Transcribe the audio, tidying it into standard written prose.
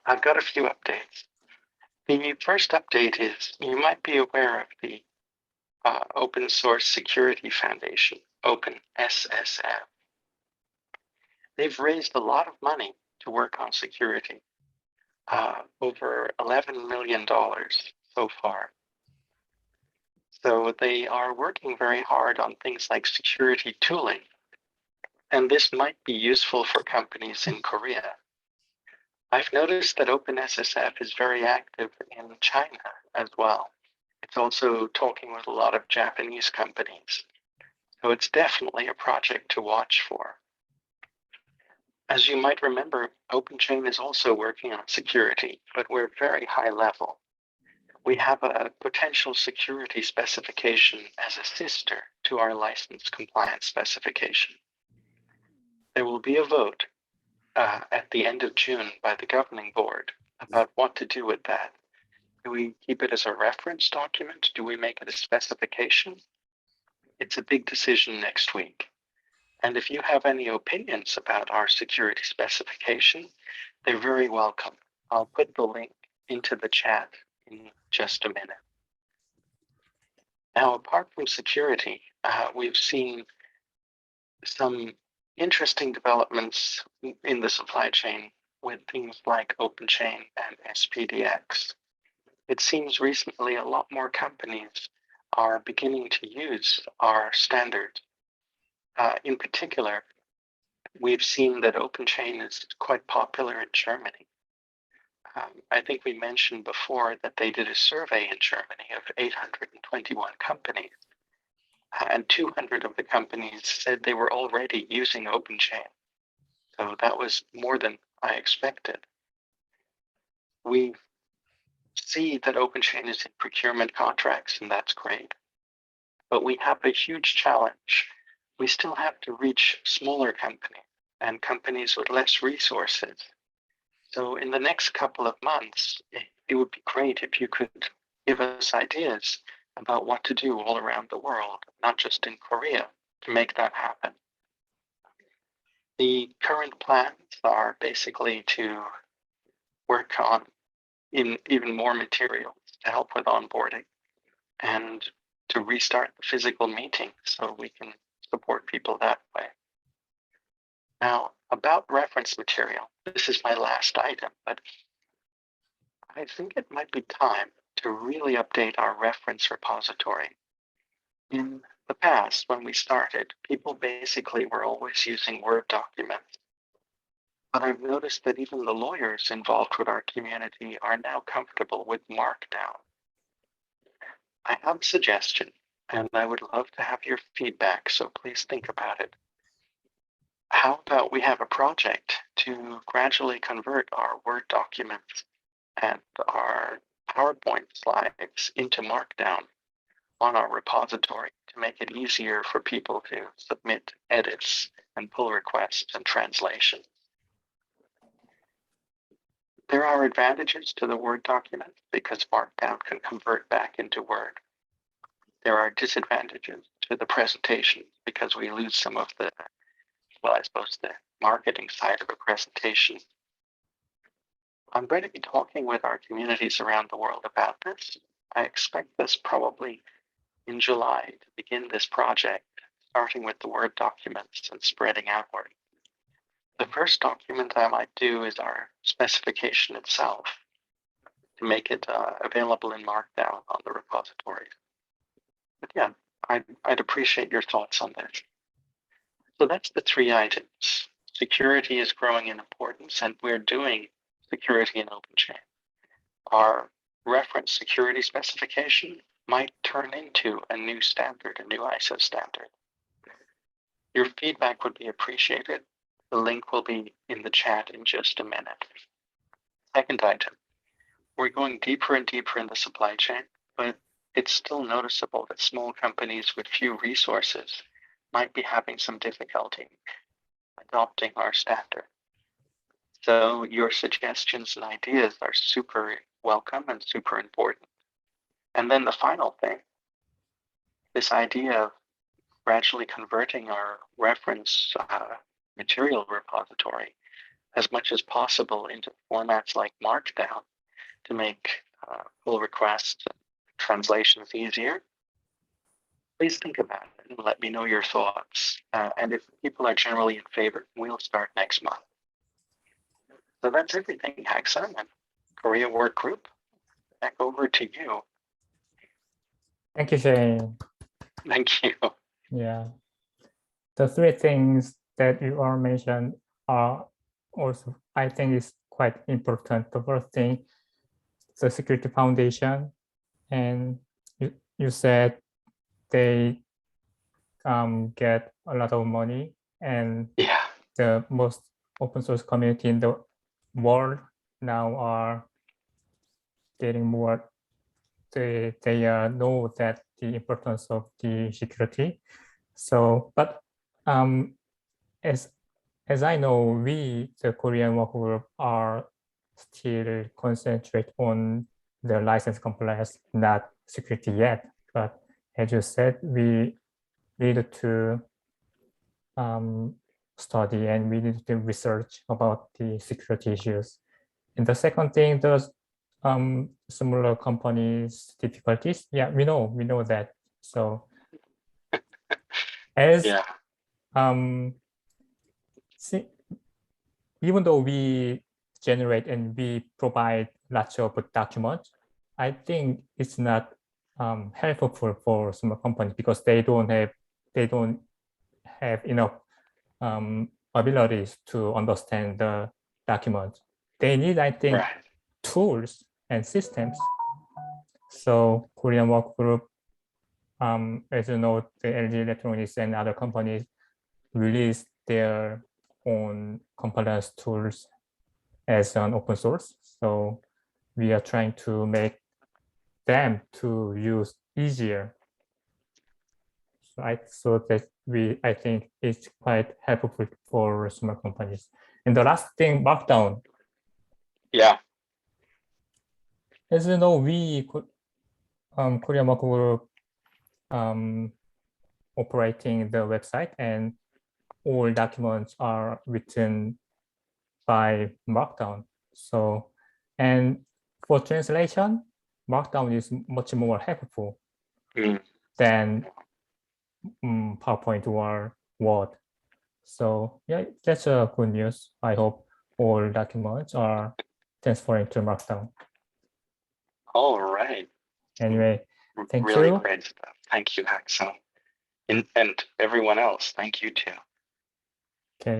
I've got a few updates. The first update is you might be aware of the Open Source Security Foundation, OpenSSF. They've raised a lot of money to work on security, over $11 million so far. So they are working very hard on things like security tooling, and this might be useful for companies in Korea. I've noticed that OpenSSF is very active in China as well. It's also talking with a lot of Japanese companies. So it's definitely a project to watch for. As you might remember, OpenChain is also working on security, but we're very high level. We have a potential security specification as a sister to our license compliance specification. There will be a vote at the end of June by the governing board about what to do with that. Do we keep it as a reference document? Do we make it a specification? It's a big decision next week. And if you have any opinions about our security specification, they're very welcome. I'll put the link into the chat in just a minute. Now, apart from security, we've seen some interesting developments in the supply chain with things like OpenChain and SPDX. It seems recently a lot more companies are beginning to use our standard. In particular, we've seen that OpenChain is quite popular in Germany. I think we mentioned before that they did a survey in Germany of 821 companies, and 200 of the companies said they were already using OpenChain. So that was more than I expected. We see that OpenChain is in procurement contracts, and that's great. But we have a huge challenge. We still have to reach smaller companies and companies with less resources. So in the next couple of months, it would be great if you could give us ideas about what to do all around the world, not just in Korea, to make that happen. The current plans are basically to work on even more materials to help with onboarding and to restart the physical meeting so we can support people that way. Now, about reference material, this is my last item, but I think it might be time to really update our reference repository. In the past, when we started, people basically were always using Word documents. But I've noticed that even the lawyers involved with our community are now comfortable with Markdown. I have a suggestion, and I would love to have your feedback, so please think about it. How about we have a project to gradually convert our Word documents and our PowerPoint slides into Markdown on our repository to make it easier for people to submit edits and pull requests and translations. There are advantages to the Word document because Markdown can convert back into Word. There are disadvantages to the presentation because we lose some of the, well, I suppose the marketing side of a presentation. I'm going to be talking with our communities around the world about this. I expect this probably in July to begin this project, starting with the Word documents and spreading outward. The first document I might do is our specification itself to make it available in Markdown on the repository. But yeah, I'd appreciate your thoughts on this. So that's the three items. Security is growing in importance, and we're doing security in OpenChain. Our reference security specification might turn into a new standard, a new ISO standard. Your feedback would be appreciated. The link will be in the chat in just a minute. Second item, we're going deeper and deeper in the supply chain, but it's still noticeable that small companies with few resources might be having some difficulty adopting our standard. So your suggestions and ideas are super welcome and super important. And then the final thing, this idea of gradually converting our reference material repository, as much as possible into formats like Markdown to make pull requests translations easier. Please think about it and let me know your thoughts. And if people are generally in favor, we'll start next month. So that's everything, Haxan and Korea Work Group. Back over to you. Thank you, Shane. Thank you. Yeah. The three things that you all mentioned are also, I think, is quite important. The first thing, the security foundation, and you said they get a lot of money, and Yeah. the most open source community in the world now are getting more. They know that the importance of the security. So, but as I know, we, the Korean work group, are still concentrate on the license compliance, not security yet. But as you said, we need to study and we need to research about the security issues. And the second thing, those smaller companies' difficulties. Yeah, we know that. So as Yeah. see, even though we generate and we provide lots of documents, I think it's not helpful for small companies because they don't have enough abilities to understand the document. They need, I think, Right. tools and systems. So Korean Work Group, as you know, the LG Electronics and other companies release their own compliance tools as an open source. So we are trying to make them to use easier. So I think it's quite helpful for small companies. And the last thing, Markdown. Yeah. As you know, we Korean Work Group operating the website, and all documents are written by Markdown. So, and for translation, Markdown is much more helpful than PowerPoint or Word. So yeah, that's a good news. I hope all documents are transferring to Markdown. All right. Anyway, thank really you. Great stuff. Thank you, Haxan. And everyone else, thank you too. Okay.